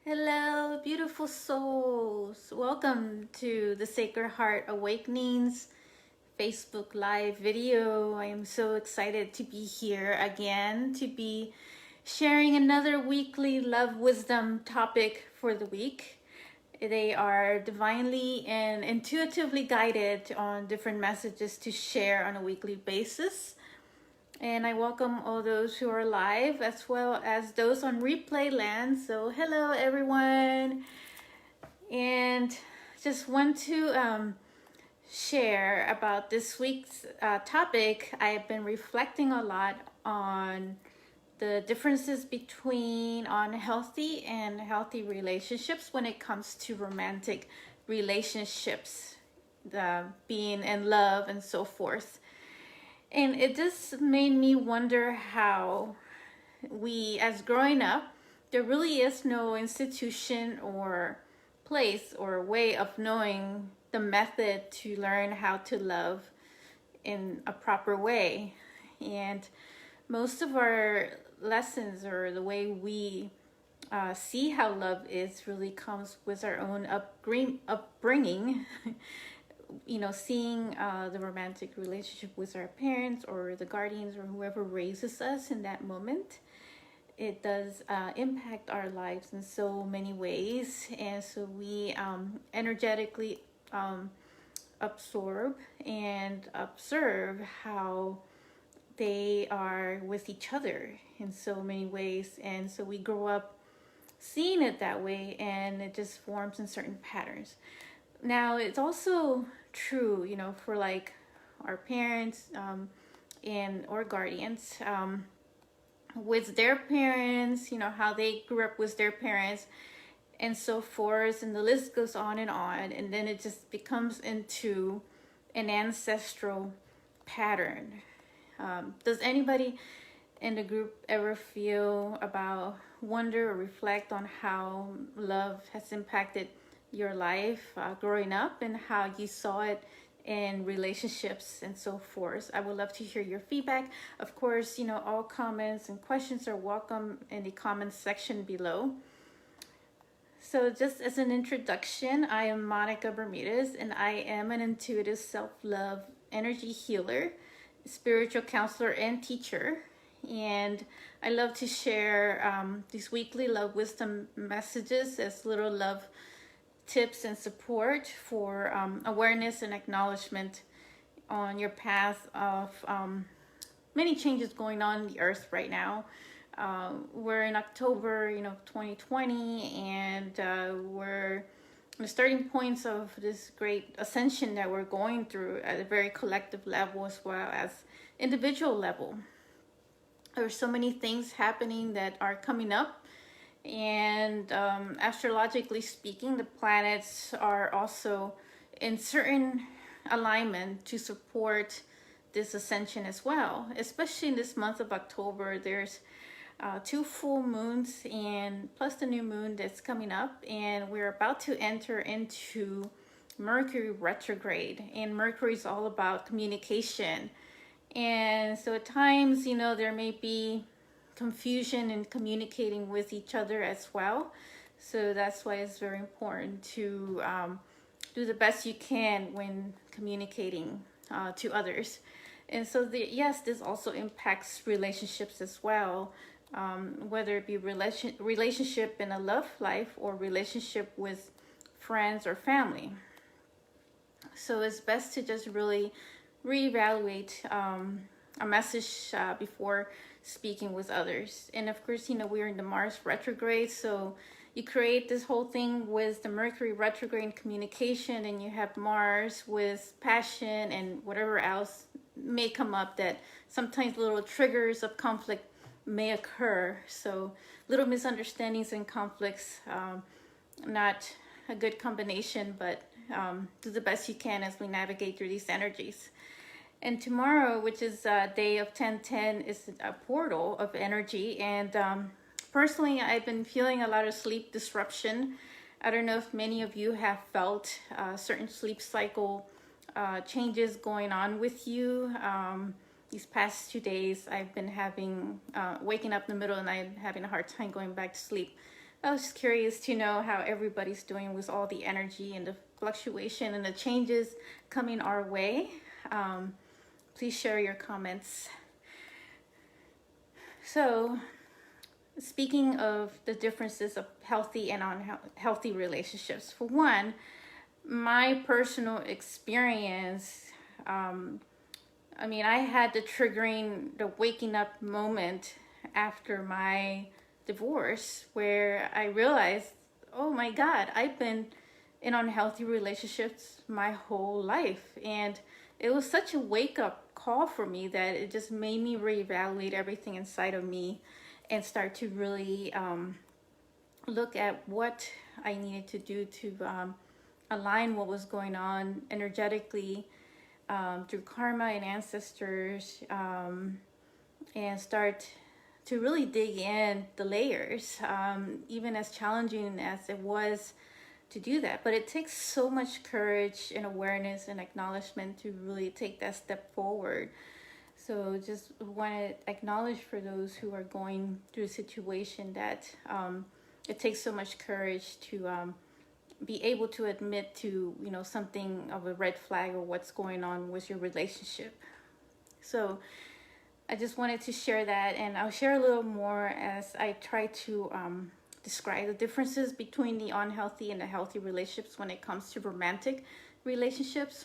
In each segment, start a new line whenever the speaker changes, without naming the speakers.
Hello, beautiful souls. Welcome to the Sacred Heart Awakenings Facebook Live video. I am so excited to be here again to be sharing another weekly love wisdom topic for the week. They are divinely and intuitively guided on different messages to share on a weekly basis. And I welcome all those who are live as well as those on replay land. So, hello everyone. And just want to share about this week's topic. I have been reflecting a lot on the differences between unhealthy and healthy relationships when it comes to romantic relationships, the being in love and so forth. And it just made me wonder how we, as growing up, there really is no institution or place or way of knowing the method to learn how to love in a proper way. And most of our lessons or the way we see how love is really comes with our own upbringing. Seeing the romantic relationship with our parents or the guardians or whoever raises us in that moment, it does impact our lives in so many ways. And so we energetically absorb and observe how they are with each other in so many ways. And so we grow up seeing it that way, and it just forms in certain patterns. Now, it's also true, for like our parents and or guardians with their parents, how they grew up with their parents and so forth, and the list goes on, and then it just becomes into an ancestral pattern. Does anybody in the group ever feel about wonder or reflect on how love has impacted your life growing up and how you saw it in relationships and so forth? I would love to hear your feedback. Of course, all comments and questions are welcome in the comments section below. So just as an introduction, I am Monica Bermudez, and I am an intuitive self-love energy healer, spiritual counselor, and teacher. And I love to share these weekly love wisdom messages as little love tips and support for awareness and acknowledgement on your path of many changes going on in the earth right now. We're in October, 2020, and we're the starting points of this great ascension that we're going through at a very collective level as well as individual level. There's so many things happening that are coming up, and astrologically speaking, the planets are also in certain alignment to support this ascension as well. Especially in this month of October, there's 2 full moons and plus the new moon that's coming up, and we're about to enter into Mercury retrograde, and Mercury is all about communication. And so at times, there may be confusion in communicating with each other as well. So that's why it's very important to do the best you can when communicating to others. And so yes, this also impacts relationships as well, whether it be relationship in a love life or relationship with friends or family. So it's best to just really reevaluate a message before speaking with others. And of course, we're in the Mars retrograde, so you create this whole thing with the Mercury retrograde communication, and you have Mars with passion and whatever else may come up, that sometimes little triggers of conflict may occur. So little misunderstandings and conflicts, not a good combination, but do the best you can as we navigate through these energies. And tomorrow, which is day of 1010, is a portal of energy. And personally, I've been feeling a lot of sleep disruption. I don't know if many of you have felt certain sleep cycle changes going on with you. These past 2 days, I've been having waking up in the middle of the night, having a hard time going back to sleep. I was just curious to know how everybody's doing with all the energy and the fluctuation and the changes coming our way. Please share your comments. So, speaking of the differences of healthy and unhealthy relationships, for one, my personal experience, I had the waking up moment after my divorce where I realized, oh my God, I've been in unhealthy relationships my whole life. And it was such a wake up call for me that it just made me reevaluate everything inside of me and start to really look at what I needed to do to align what was going on energetically through karma and ancestors, and start to really dig in the layers, even as challenging as it was to do that. But it takes so much courage and awareness and acknowledgement to really take that step forward. So just want to acknowledge for those who are going through a situation that it takes so much courage to be able to admit to, something of a red flag or what's going on with your relationship. So I just wanted to share that, and I'll share a little more as I try to describe the differences between the unhealthy and the healthy relationships when it comes to romantic relationships.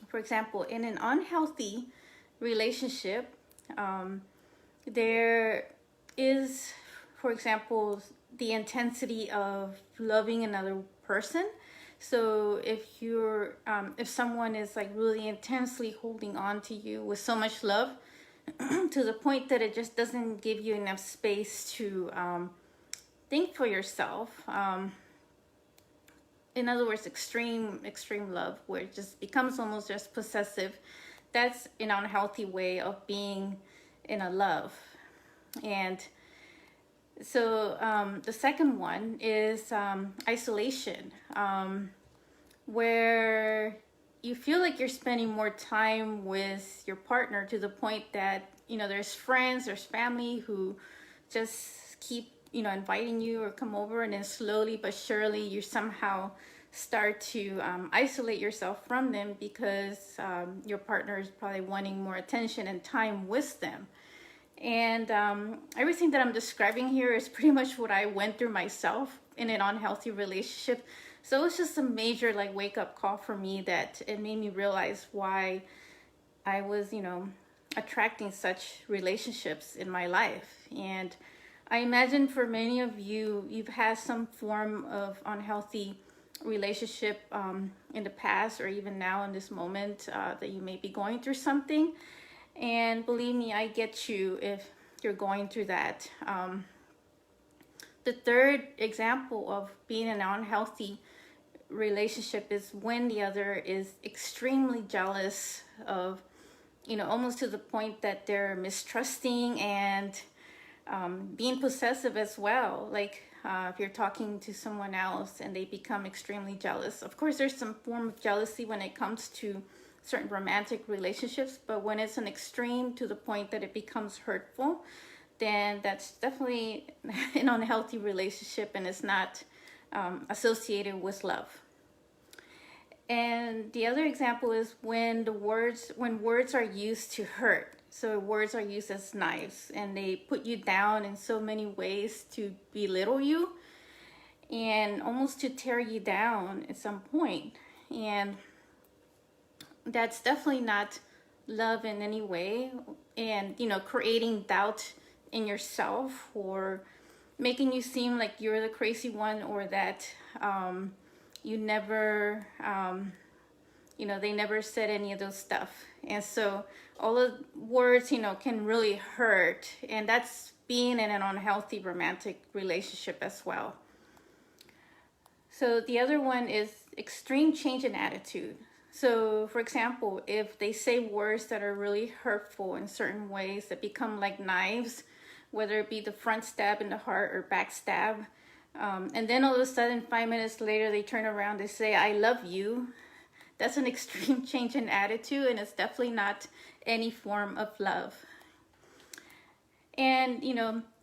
For example, in an unhealthy relationship, there is, for example, the intensity of loving another person. So if someone is like really intensely holding on to you with so much love to the point that it just doesn't give you enough space to think for yourself. In other words, extreme love where it just becomes almost just possessive. That's an unhealthy way of being in a love. And so the second one is isolation, where you feel like you're spending more time with your partner to the point that, there's friends, there's family who just keep, inviting you or come over, and then slowly but surely you somehow start to isolate yourself from them because your partner is probably wanting more attention and time with them. And everything that I'm describing here is pretty much what I went through myself in an unhealthy relationship. So it's just a major wake up call for me that it made me realize why I was, attracting such relationships in my life. And I imagine for many of you, you've had some form of unhealthy relationship in the past or even now in this moment that you may be going through something. And believe me, I get you if you're going through that. The third example of being in an unhealthy relationship is when the other is extremely jealous of, almost to the point that they're mistrusting and being possessive as well. Like if you're talking to someone else and they become extremely jealous. Of course, there's some form of jealousy when it comes to certain romantic relationships, but when it's an extreme to the point that it becomes hurtful, then that's definitely an unhealthy relationship and it's not associated with love. And the other example is when words are used to hurt. So words are used as knives and they put you down in so many ways to belittle you and almost to tear you down at some point. And that's definitely not love in any way. And, creating doubt in yourself or making you seem like you're the crazy one or that you never, they never said any of those stuff. And so all the words, can really hurt. And that's being in an unhealthy romantic relationship as well. So the other one is extreme change in attitude. So, for example, if they say words that are really hurtful in certain ways that become like knives, whether it be the front stab in the heart or back stab, and then all of a sudden 5 minutes later they turn around and say, I love you. That's an extreme change in attitude, and it's definitely not any form of love. And,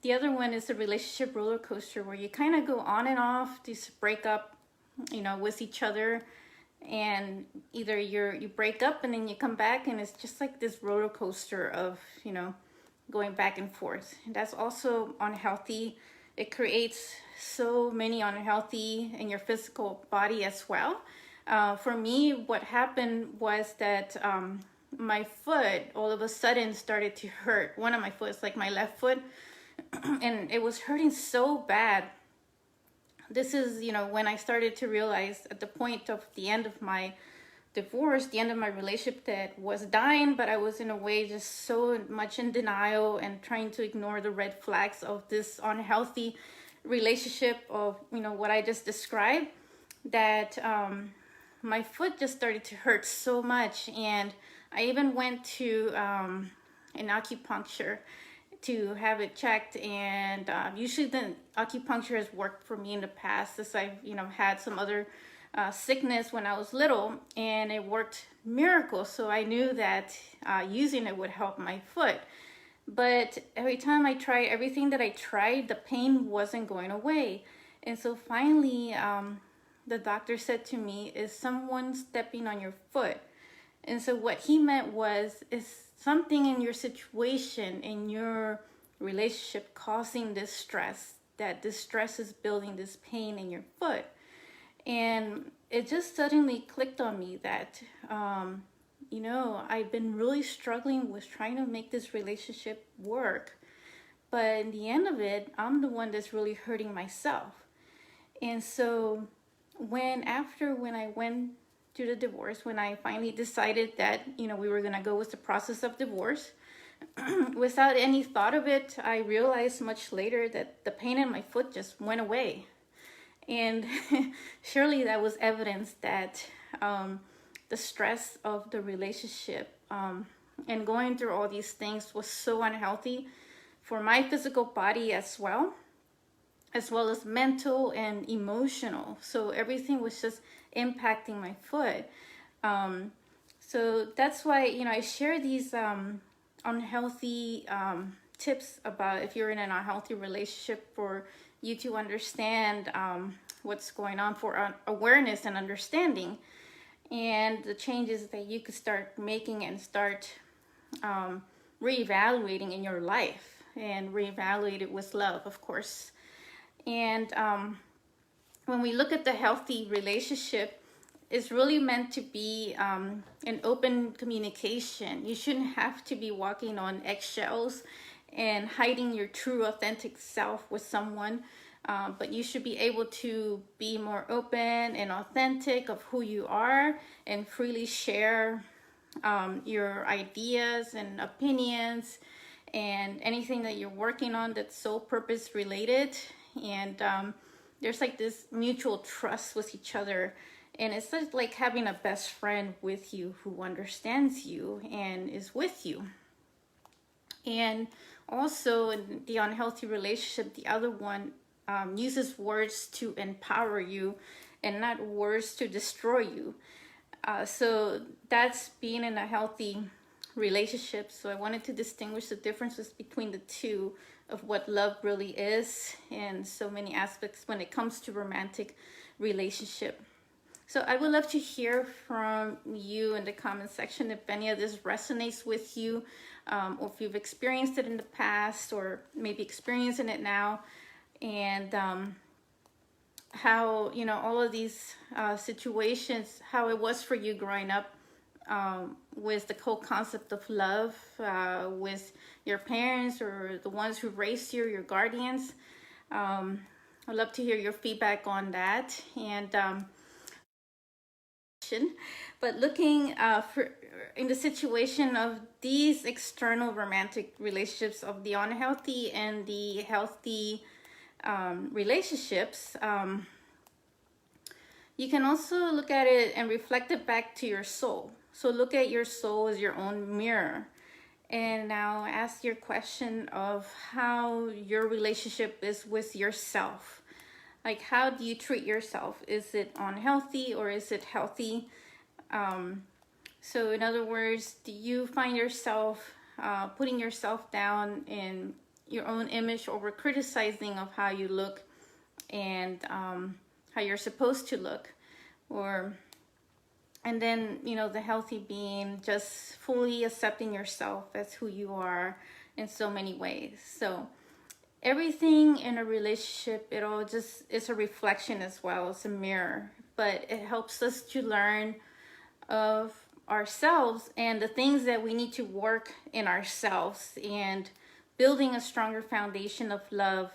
the other one is the relationship roller coaster, where you kind of go on and off, just break up, with each other, and either you break up and then you come back, and it's just like this roller coaster of going back and forth. And that's also unhealthy. It creates so many unhealthy in your physical body as well. For me, what happened was that my foot all of a sudden started to hurt. One of my foot, like my left foot, and it was hurting so bad. This is, when I started to realize at the point of the end of my divorce, the end of my relationship, that was dying, but I was in a way just so much in denial and trying to ignore the red flags of this unhealthy relationship of, what I just described, that my foot just started to hurt so much. And I even went to an acupuncture to have it checked, and usually the acupuncture has worked for me in the past, as I've had some other sickness when I was little, and it worked miracles. So I knew that using it would help my foot. But every time I tried, everything that I tried, the pain wasn't going away. And so finally, the doctor said to me, "Is someone stepping on your foot?" And so what he meant was, is something in your situation, in your relationship, causing this stress, that this stress is building this pain in your foot. And it just suddenly clicked on me that, I've been really struggling with trying to make this relationship work. But in the end of it, I'm the one that's really hurting myself. And so when I went through the divorce, when I finally decided that, we were going to go with the process of divorce, without any thought of it, I realized much later that the pain in my foot just went away. And surely that was evidence that the stress of the relationship and going through all these things was so unhealthy for my physical body as well as mental and emotional. So everything was just impacting my foot. So that's why, I share these unhealthy tips about if you're in an unhealthy relationship, for you to understand what's going on, for awareness and understanding, and the changes that you could start making and start reevaluating in your life, and reevaluate it with love, of course. And when we look at the healthy relationship, it's really meant to be an open communication. You shouldn't have to be walking on eggshells and hiding your true authentic self with someone, but you should be able to be more open and authentic of who you are, and freely share your ideas and opinions and anything that you're working on that's soul purpose related. And there's like this mutual trust with each other, and it's just like having a best friend with you who understands you and is with you. And also in the unhealthy relationship, the other one uses words to empower you and not words to destroy you. So that's being in a healthy relationship. So I wanted to distinguish the differences between the two, of what love really is, and so many aspects when it comes to romantic relationship. So I would love to hear from you in the comment section if any of this resonates with you, or if you've experienced it in the past, or maybe experiencing it now, and how, all of these situations, how it was for you growing up with the whole concept of love with your parents, or the ones who raised you, your guardians. I'd love to hear your feedback on that. And but looking for in the situation of these external romantic relationships, of the unhealthy and the healthy relationships, you can also look at it and reflect it back to your soul. So look at your soul as your own mirror, and now ask your question of how your relationship is with yourself. Like, how do you treat yourself? Is it unhealthy or is it healthy? So in other words, do you find yourself putting yourself down and your own image, or we're criticizing of how you look and how you're supposed to look. Or and then, the healthy being, just fully accepting yourself as who you are in so many ways. So everything in a relationship, it all just, it's a reflection as well. It's a mirror, but it helps us to learn of ourselves and the things that we need to work in ourselves, and building a stronger foundation of love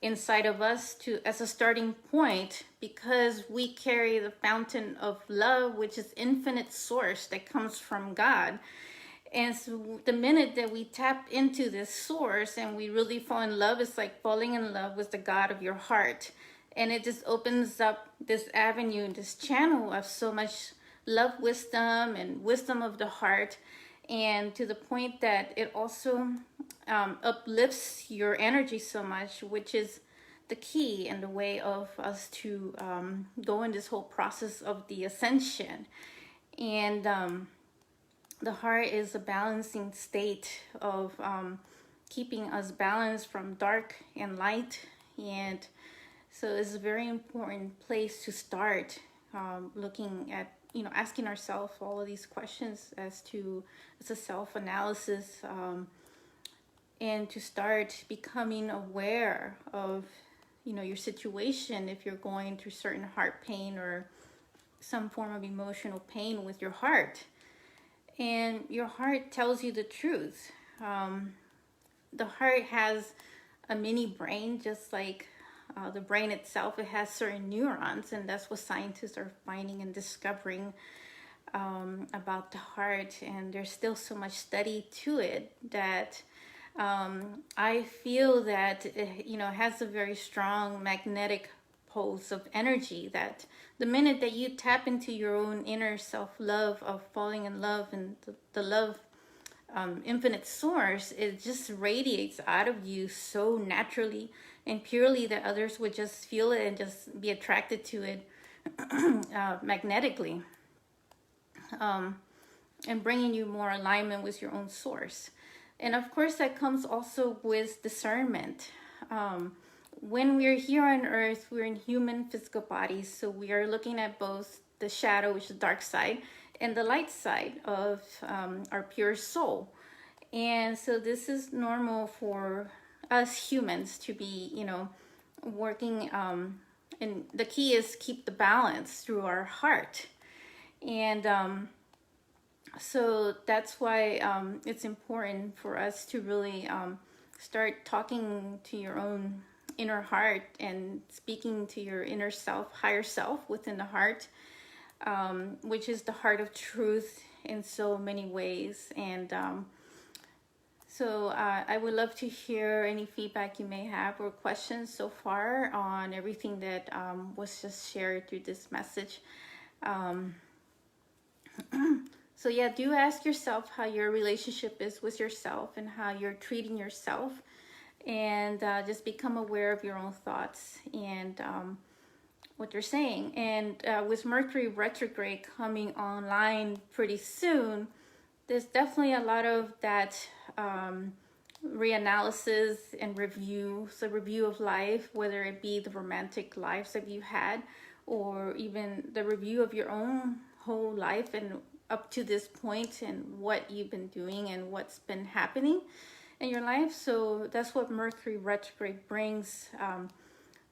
inside of us to as a starting point, because we carry the fountain of love, which is infinite source that comes from God. And so the minute that we tap into this source and we really fall in love, it's like falling in love with the God of your heart. And it just opens up this avenue, this channel of so much love, wisdom, and wisdom of the heart. And to the point that it also uplifts your energy so much, which is the key and the way of us to go in this whole process of the ascension. And the heart is a balancing state of keeping us balanced from dark and light. And so it's a very important place to start looking at, asking ourselves all of these questions as a self-analysis, and to start becoming aware of, your situation. If you're going through certain heart pain or some form of emotional pain with your heart, and your heart tells you the truth. The heart has a mini brain, just like the brain itself. It has certain neurons, and that's what scientists are finding and discovering about the heart. And there's still so much study to it that I feel that it has a very strong magnetic pulse of energy, that the minute that you tap into your own inner self-love of falling in love and the love infinite source, it just radiates out of you so naturally and purely that others would just feel it and just be attracted to it magnetically, and bringing you more alignment with your own source. And of course, that comes also with discernment. When we're here on earth, we're in human physical bodies, so we are looking at both the shadow, which is the dark side, and the light side of our pure soul. And so this is normal for us humans to be, working, and the key is keep the balance through our heart. And so that's why it's important for us to really start talking to your own inner heart and speaking to your inner self, higher self within the heart, which is the heart of truth in so many ways. And so I would love to hear any feedback you may have or questions so far on everything that was just shared through this message. So yeah, do ask yourself how your relationship is with yourself and how you're treating yourself, and just become aware of your own thoughts and what you're saying. And with Mercury retrograde coming online pretty soon, there's definitely a lot of that reanalysis and review. So review of life, whether it be the romantic lives that you had, or even the review of your own whole life and up to this point, and what you've been doing and what's been happening in your life. So that's what Mercury retrograde brings,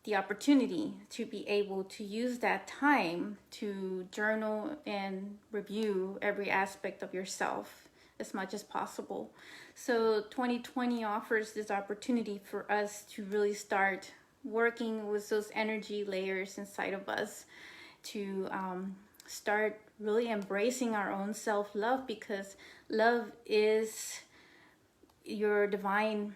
the opportunity to be able to use that time to journal and review every aspect of yourself as much as possible. So 2020 offers this opportunity for us to really start working with those energy layers inside of us, to start really embracing our own self-love, because love is your divine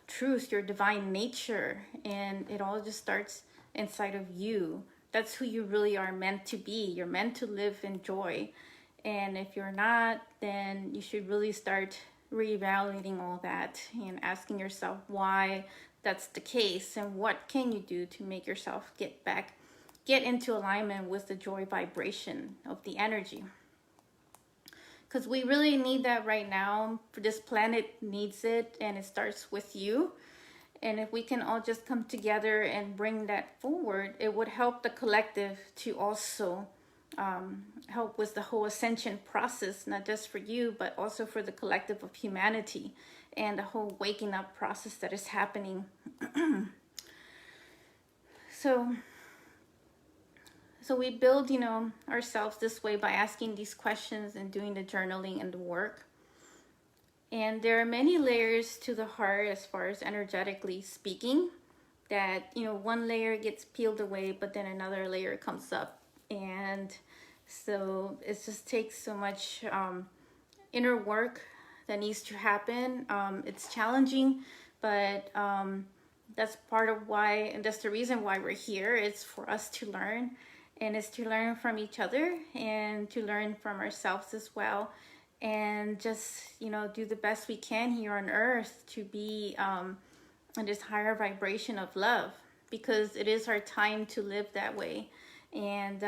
truth, your divine nature, and it all just starts inside of you. That's who you really are meant to be. You're meant to live in joy. And if you're not, then you should really start reevaluating all that and asking yourself why that's the case, and what can you do to make yourself get into alignment with the joy vibration of the energy. Because we really need that right now. This planet needs it, and it starts with you. And if we can all just come together and bring that forward, it would help the collective to also help with the whole ascension process, not just for you, but also for the collective of humanity and the whole waking up process that is happening. So we build, ourselves this way by asking these questions and doing the journaling and the work. And there are many layers to the heart as far as energetically speaking, that, one layer gets peeled away, but then another layer comes up. And so it just takes so much inner work that needs to happen. It's challenging, but that's part of why, and that's the reason why we're here. It's for us to learn, and it's to learn from each other and to learn from ourselves as well, and just do the best we can here on earth to be in this higher vibration of love, because it is our time to live that way. And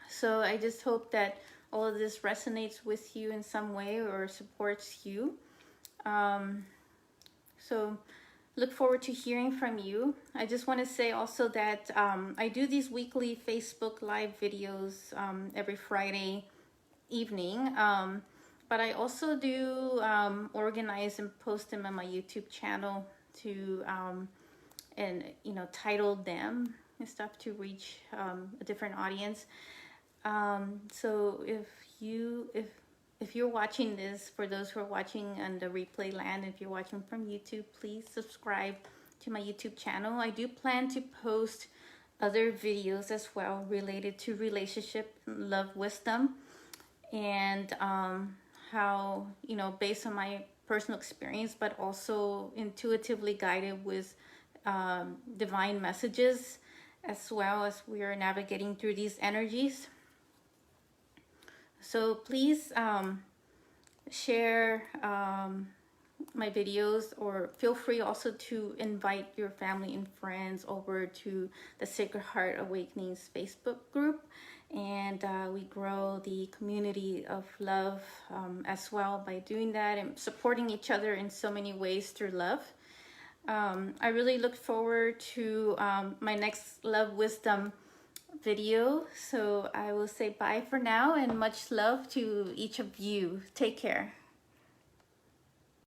so I just hope that all of this resonates with you in some way or supports you. So look forward to hearing from you. I just want to say also that I do these weekly Facebook Live videos every Friday evening. But I also do organize and post them on my YouTube channel to, and title them and stuff to reach a different audience. So if you're watching this, for those who are watching on the replay land, if you're watching from YouTube, please subscribe to my YouTube channel. I do plan to post other videos as well related to relationship, love, wisdom, and how, based on my personal experience, but also intuitively guided with divine messages, as well as we are navigating through these energies. So please share my videos, or feel free also to invite your family and friends over to the Sacred Heart Awakenings Facebook group. And we grow the community of love as well by doing that and supporting each other in so many ways through love. I really look forward to my next Love Wisdom video. So I will say bye for now, and much love to each of you. Take care.